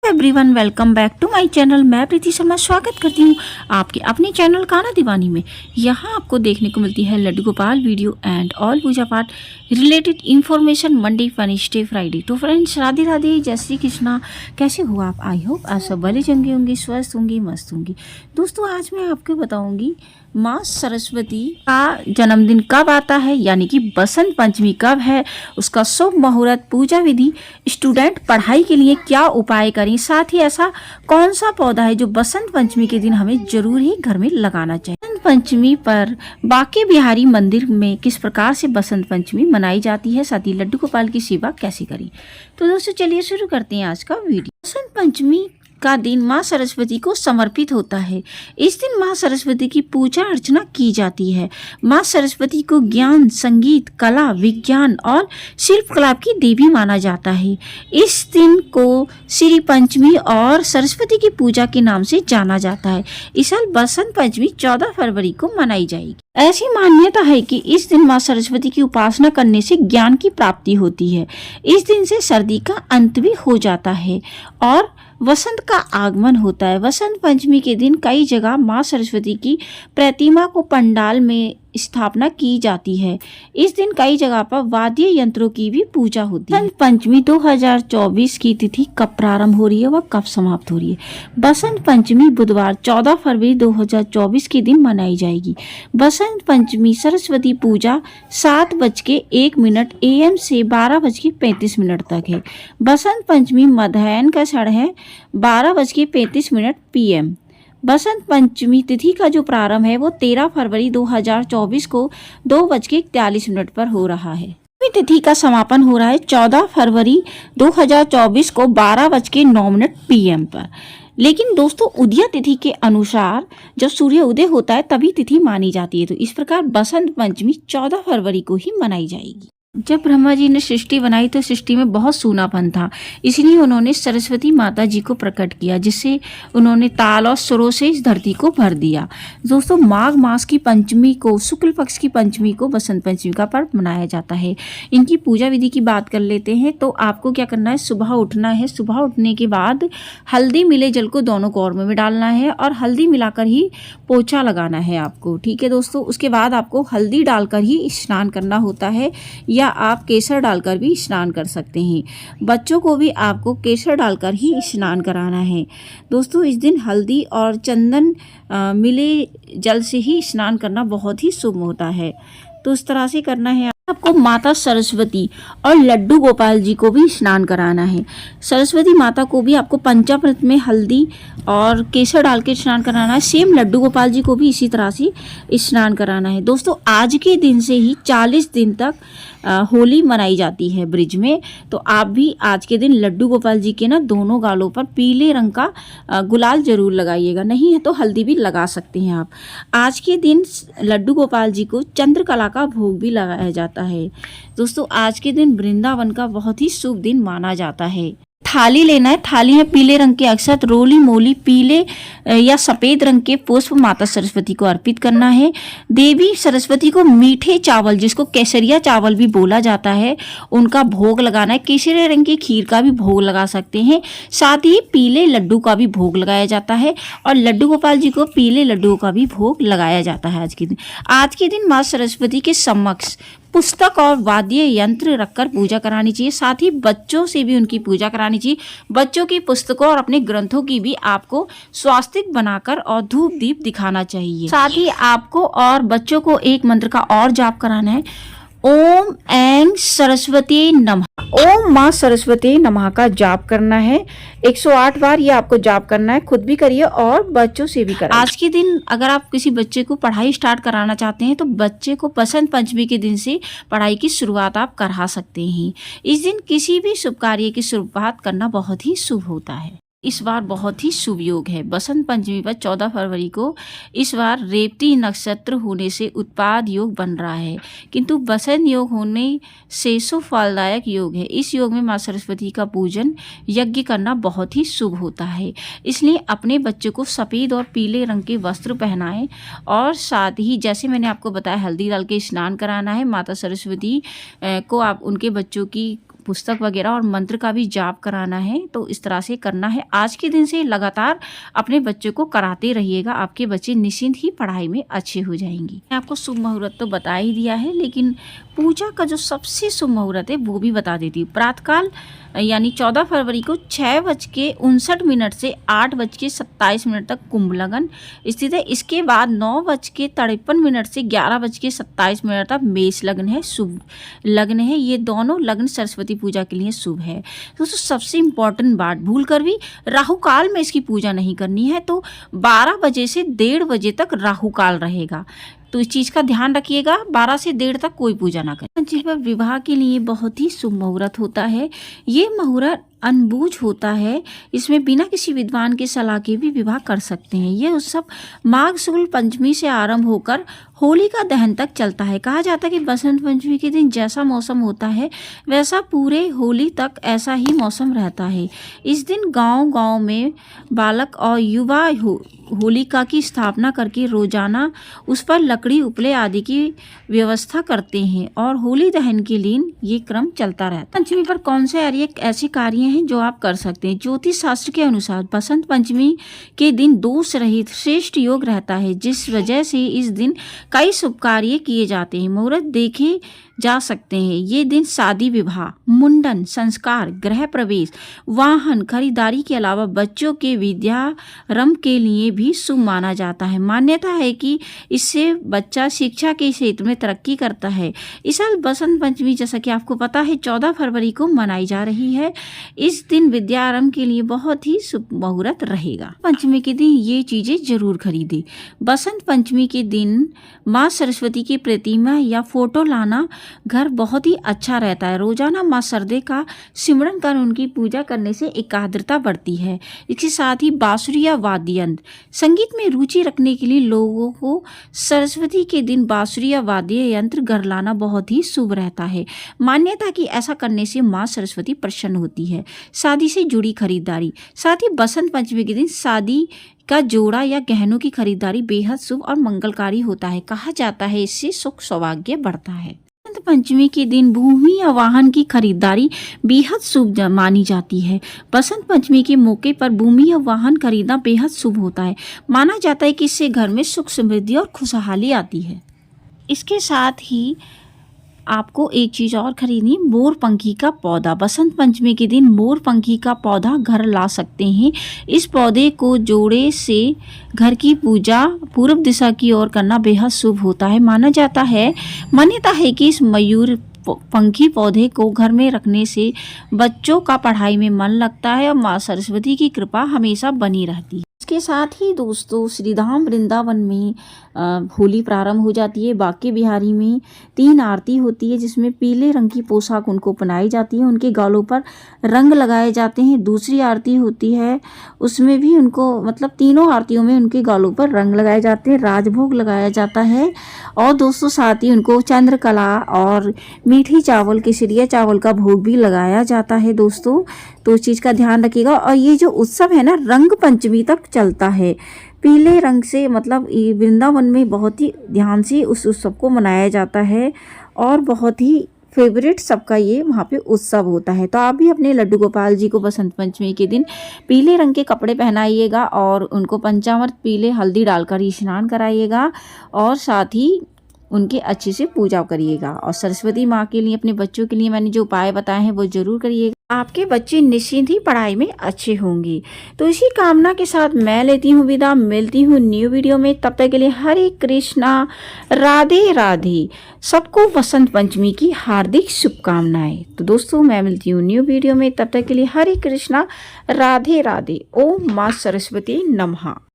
Everyone, welcome back to my channel. मैं प्रीति शर्मा स्वागत करती हूँ आपके अपने चैनल काना दीवानी में। यहाँ आपको देखने को मिलती है Laddu Gopal video and all पूजा पाठ related information Monday Wednesday Friday. तो फ्रेंड्स, राधे राधे, जय श्री कृष्णा। कैसे हो आप? आई होप आप सब भले चंगे होंगे, स्वस्थ होंगे, मस्त होंगे। दोस्तों, आज मैं आपको बताऊंगी माँ सरस्वती का जन्मदिन कब आता है, यानी कि बसंत पंचमी कब है, उसका शुभ मुहूर्त, पूजा विधि, स्टूडेंट पढ़ाई के लिए क्या उपाय करें, साथ ही ऐसा कौन सा पौधा है जो बसंत पंचमी के दिन हमें जरूर ही घर में लगाना चाहिए। बसंत पंचमी पर बांके बिहारी मंदिर में किस प्रकार से बसंत पंचमी मनाई जाती है, साथ ही लड्डू गोपाल की सेवा कैसे करें। तो दोस्तों, चलिए शुरू करते हैं आज का वीडियो। बसंत पंचमी का दिन माँ सरस्वती को समर्पित होता है। इस दिन माँ सरस्वती की पूजा अर्चना की जाती है। माँ सरस्वती को ज्ञान, संगीत, कला, विज्ञान और शिल्पकला की देवी माना जाता है। इस दिन को श्री पंचमी और सरस्वती की पूजा के नाम से जाना जाता है। इस साल बसंत पंचमी 14 फरवरी को मनाई जाएगी। ऐसी मान्यता है कि इस दिन माँ सरस्वती की उपासना करने से ज्ञान की प्राप्ति होती है। इस दिन से सर्दी का अंत भी हो जाता है और वसंत का आगमन होता है। वसंत पंचमी के दिन कई जगह माँ सरस्वती की प्रतिमा को पंडाल में स्थापना की जाती है। इस दिन कई जगह पर वाद्य यंत्रों की भी पूजा होती है। बसंत पंचमी 2024 की तिथि कब प्रारंभ हो रही है, वह कब समाप्त हो रही है? बसंत पंचमी बुधवार 14 फरवरी 2024 के दिन मनाई जाएगी। बसंत पंचमी सरस्वती पूजा 7:01 AM से 12:35 तक है। बसंत पंचमी मध्याह्न का क्षण है 12:35 PM। बसंत पंचमी तिथि का जो प्रारंभ है वो 13 फरवरी 2024 को 2:41 पर हो रहा है। तिथि का समापन हो रहा है 14 फरवरी 2024 को 12:09 PM पर। लेकिन दोस्तों, उदय तिथि के अनुसार जब सूर्य उदय होता है तभी तिथि मानी जाती है। तो इस प्रकार बसंत पंचमी 14 फरवरी को ही मनाई जाएगी। जब ब्रह्मा जी ने सृष्टि बनाई तो सृष्टि में बहुत सूनापन था, इसलिए उन्होंने सरस्वती माता जी को प्रकट किया, जिससे उन्होंने ताल और सुरों से इस धरती को भर दिया। दोस्तों, माघ मास की पंचमी को, शुक्ल पक्ष की पंचमी को बसंत पंचमी का पर्व मनाया जाता है। इनकी पूजा विधि की बात कर लेते हैं। तो आपको क्या करना है, सुबह उठना है। सुबह उठने के बाद हल्दी मिले जल को दोनों कौरमों में डालना है और हल्दी मिलाकर ही पोछा लगाना है आपको। ठीक है दोस्तों, उसके बाद आपको हल्दी डालकर ही स्नान करना होता है, या आप केसर डालकर भी स्नान कर सकते हैं। बच्चों को भी आपको केसर डालकर ही स्नान कराना है। दोस्तों, इस दिन हल्दी और चंदन मिले जल से ही स्नान करना बहुत ही शुभ होता है। तो इस तरह से करना है। आपको माता सरस्वती और लड्डू गोपाल जी को भी स्नान कराना है। सरस्वती माता को भी आपको पंचामृत में हल्दी और केसर डाल के स्नान कराना है। सेम लड्डू गोपाल जी को भी इसी तरह से स्नान कराना है। दोस्तों, आज के दिन से ही 40 दिन तक होली मनाई जाती है ब्रिज में। तो आप भी आज के दिन लड्डू गोपाल जी के दोनों गालों पर पीले रंग का गुलाल जरूर लगाइएगा, नहीं है तो हल्दी भी लगा सकते हैं आप। आज के दिन लड्डू गोपाल जी को चंद्रकला का भोग भी लगाया जाता है। दोस्तों, आज के दिन वृंदावन का बहुत ही शुभ दिन माना जाता है। थाली लेना है। थाली में पीले रंग के अक्षत, रोली मोली, पीले या सफेद रंग के पुष्प माता सरस्वती को अर्पित करना है। देवी सरस्वती को मीठे चावल, जिसको केसरिया चावल भी बोला जाता है, उनका भोग लगाना है। केसरिया रंग की खीर का भी भोग लगा सकते हैं। साथ ही पीले लड्डू का भी भोग लगाया जाता है और लड्डू गोपाल जी को पीले लड्डुओं का भी भोग लगाया जाता है। आज के दिन माँ सरस्वती के समक्ष पुस्तक और वाद्य यंत्र रखकर पूजा करानी चाहिए। साथ ही बच्चों से भी उनकी पूजा करानी चाहिए। बच्चों की पुस्तकों और अपने ग्रंथों की भी आपको स्वास्तिक बनाकर और धूप दीप दिखाना चाहिए। साथ ही आपको और बच्चों को एक मंत्र का और जाप कराना है। ओम ऐं सरस्वती नमः। ओम माँ सरस्वती नमः का जाप करना है 108 बार। ये आपको जाप करना है, खुद भी करिए और बच्चों से भी कराइए। आज के दिन अगर आप किसी बच्चे को पढ़ाई स्टार्ट कराना चाहते हैं तो बच्चे को बसंत पंचमी के दिन से पढ़ाई की शुरुआत आप करा सकते हैं। इस दिन किसी भी शुभ कार्य की शुरुआत करना बहुत ही शुभ होता है। इस बार बहुत ही शुभ योग है। बसंत पंचमी पर 14 फरवरी को इस बार रेवती नक्षत्र होने से उत्पाद योग बन रहा है, किंतु बसंत योग होने से शुभ फलदायक योग है। इस योग में माँ सरस्वती का पूजन यज्ञ करना बहुत ही शुभ होता है। इसलिए अपने बच्चों को सफ़ेद और पीले रंग के वस्त्र पहनाएं और साथ ही जैसे मैंने आपको बताया हल्दी डाल के स्नान कराना है। माता सरस्वती को आप उनके बच्चों की पुस्तक वगैरह और मंत्र का भी जाप कराना है तो इस तरह से करना है। आज के दिन से लगातार अपने बच्चों को कराते रहिएगा, आपके बच्चे निश्चिंत ही पढ़ाई में अच्छे हो जाएंगे। मैं आपको शुभ मुहूर्त तो बता ही दिया है, लेकिन पूजा का जो सबसे शुभ मुहूर्त है वो भी बता देती हूँ। प्रातःकाल यानी 14 फरवरी को 6:59 से 8:27 तक कुंभ लगन स्थित है। इसके बाद 9:53 से 11:27 तक मेष लग्न है, शुभ लग्न है। ये दोनों लग्न सरस्वती पूजा के लिए शुभ है। दोस्तों सबसे इम्पॉर्टेंट बात, भूल कर भी राहु काल में इसकी पूजा नहीं करनी है। तो 12 बजे से 1:30 बजे तक राहु काल रहेगा, तो इस चीज़ का ध्यान रखिएगा। 12 से 1:30 तक कोई पूजा ना करें। जी, पर विवाह के लिए बहुत ही शुभ मुहूर्त होता है। ये मुहूर्त अनबूझ होता है, इसमें बिना किसी विद्वान की सलाह के भी विवाह कर सकते हैं। ये उत्सव माघ शुक्ल पंचमी से आरंभ होकर होलिका दहन तक चलता है। कहा जाता है कि बसंत पंचमी के दिन जैसा मौसम होता है वैसा पूरे होली तक ऐसा ही मौसम रहता है। इस दिन गांव-गांव में बालक और युवा होलिका की स्थापना करके रोजाना उस पर लकड़ी उपले आदि की व्यवस्था करते हैं और होली दहन के लिए ये क्रम चलता रहता है। पंचमी पर कौन से ऐसे कार्य हैं जो आप कर सकते हैं? ज्योतिष शास्त्र के अनुसार बसंत पंचमी के दिन दोष रहित श्रेष्ठ योग रहता है, जिस वजह से इस दिन कई शुभ कार्य किए जाते हैं। मुहूर्त देखे जा सकते हैं। ये दिन शादी विवाह, मुंडन, संस्कार, गृह प्रवेश, वाहन खरीदारी के अलावा बच्चों के विद्यारंभ के लिए भी शुभ माना जाता है। मान्यता है कि इससे बच्चा शिक्षा के क्षेत्र में तरक्की करता है। इस साल बसंत पंचमी जैसा कि आपको पता है 14 फरवरी को मनाई जा रही है। इस दिन विद्यारंभ के लिए बहुत ही शुभ मुहूर्त रहेगा। पंचमी के दिन ये चीजें जरूर खरीदें। बसंत पंचमी के दिन माँ सरस्वती की प्रतिमा या फोटो लाना घर बहुत ही अच्छा रहता है। रोजाना माँ सरदे का सिमरन कर उनकी पूजा करने से एकाग्रता बढ़ती है। इसके साथ ही बांसुरी या वाद्य यंत्र, संगीत में रुचि रखने के लिए लोगों को सरस्वती के दिन बांसुरी या वाद्य यंत्र घर लाना बहुत ही शुभ रहता है। मान्यता कि ऐसा करने से माँ सरस्वती प्रसन्न होती है। शादी से जुड़ी खरीदारी, साथ ही बसंत पंचमी के दिन शादी का जोड़ा या गहनों की खरीदारी बेहद शुभ और मंगलकारी होता है। कहा जाता है इससे सुख सौभाग्य बढ़ता है। बसंत पंचमी के दिन भूमि या वाहन की खरीदारी बेहद शुभ मानी जाती है। बसंत पंचमी के मौके पर भूमि या वाहन खरीदना बेहद शुभ होता है। माना जाता है कि इससे घर में सुख समृद्धि और खुशहाली आती है। इसके साथ ही आपको एक चीज़ और खरीदनी, मोर पंखी का पौधा। बसंत पंचमी के दिन मोर पंखी का पौधा घर ला सकते हैं। इस पौधे को जोड़े से घर की पूजा पूर्व दिशा की ओर करना बेहद शुभ होता है। मान्यता है कि इस मयूर पंखी पौधे को घर में रखने से बच्चों का पढ़ाई में मन लगता है और माँ सरस्वती की कृपा हमेशा बनी रहती है। इसके साथ ही दोस्तों श्रीधाम वृंदावन में होली प्रारंभ हो जाती है। बांके बिहारी में 3 आरती होती है, जिसमें पीले रंग की पोशाक उनको पहनाई जाती है, उनके गालों पर रंग लगाए जाते हैं। दूसरी आरती होती है, उसमें भी उनको तीनों आरतियों में उनके गालों पर रंग लगाए जाते हैं, राजभोग लगाया जाता है। और दोस्तों साथ ही उनको चंद्रकला और मीठी चावल केसरिया चावल का भोग भी लगाया जाता है दोस्तों, तो उस चीज़ का ध्यान रखिएगा। और ये जो उत्सव है ना, रंग पंचमी तक चलता है। पीले रंग से वृंदावन में बहुत ही ध्यान से उस उत्सव को मनाया जाता है और बहुत ही फेवरेट सबका ये वहाँ पे उत्सव होता है। तो आप भी अपने लड्डू गोपाल जी को बसंत पंचमी के दिन पीले रंग के कपड़े पहनाइएगा और उनको पंचामृत पीले हल्दी डालकर स्नान कराइएगा और साथ ही उनके अच्छे से पूजा करिएगा। और सरस्वती माँ के लिए, अपने बच्चों के लिए मैंने जो उपाय बताए हैं वो जरूर करिएगा। आपके बच्चे निश्चिंत ही पढ़ाई में अच्छे होंगे। तो इसी कामना के साथ मैं लेती हूँ विदा, मिलती हूँ न्यू वीडियो में। तब तक के लिए हरे कृष्णा, राधे राधे। सबको बसंत पंचमी की हार्दिक शुभकामनाएं। तो दोस्तों मैं मिलती हूँ न्यू वीडियो में, तब तक के लिए हरे कृष्णा, राधे राधे। ओम माँ सरस्वती नमः।